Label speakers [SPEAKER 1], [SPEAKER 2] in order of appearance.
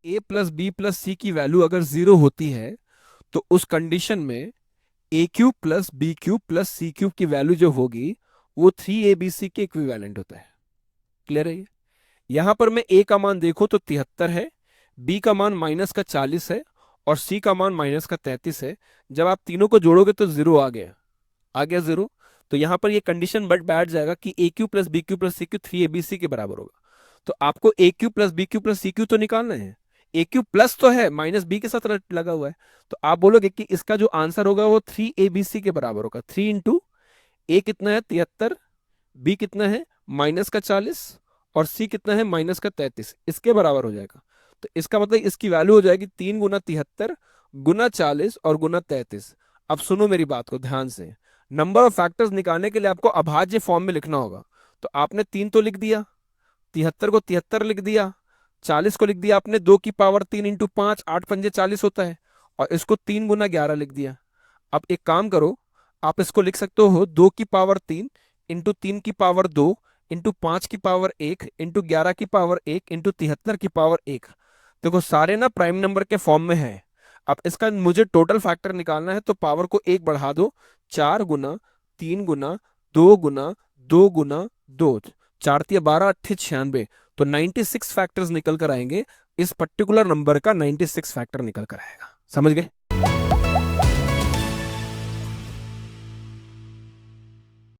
[SPEAKER 1] ए plus B plus सी की value अगर zero होती है तो उस कंडीशन में a cube plus b cube plus c cube की वैल्यू जो होगी वो 3abc के इक्विवेलेंट होता है। क्लियर है ये? यहां पर मैं ए का मान देखो तो 73 है, बी का मान -40 है और सी का मान -33 है। जब आप तीनों को जोड़ोगे तो जीरो आ गया, आ गया जीरो। तो यहां पर ये कंडीशन बट बैठ जाएगा कि a cube plus b cube plus c cube 3abc के बराबर होगा। तो आपको a cube plus b cube plus c cube तो निकालना है। ए क्यू प्लस तो है, माइनस बी के साथ लगा हुआ है। तो आप बोलोगे कि इसका जो आंसर होगा वो 3abc के बराबर होगा। 3 इंटू ए कितना है 73, बी कितना है -40 और सी कितना है -33, इसके बराबर हो जाएगा। तो इसका मतलब इसकी वैल्यू हो जाएगी 3 गुना 73 गुना 40 और गुना 33। अब सुनो मेरी बात को ध्यान से। नंबर ऑफ फैक्टर्स निकालने के लिए आपको अभाज्य फॉर्म में लिखना होगा। तो आपने 3 तो लिख दिया, 73 को 73 लिख दिया, 40 को लिख दिया आपने 2 की पावर 3 इंटू 5, 8 पंजे 40 होता है, और इसको 3 गुना 11 लिख दिया। अब एक काम करो, आप इसको लिख सकते हो 2 की पावर 3 इंटू 3 की पावर 2 इंटू 5 की पावर 1 इंटू 11 की पावर 1 इंटू 73 की पावर 1। देखो सारे ना प्राइम नंबर के फॉर्म में है। अब इसका मुझे टोटल फैक्टर निकालना है तो पावर को 1 बढ़ा दो, 4 गुना 3 गुना 2 गुना 2 गुना 2, 4 × 3 = 12, 8 × 6 = 96। तो 96 फैक्टर्स निकल कर आएंगे। इस पर्टिकुलर नंबर का 96 फैक्टर निकल कर आएगा। समझ गए?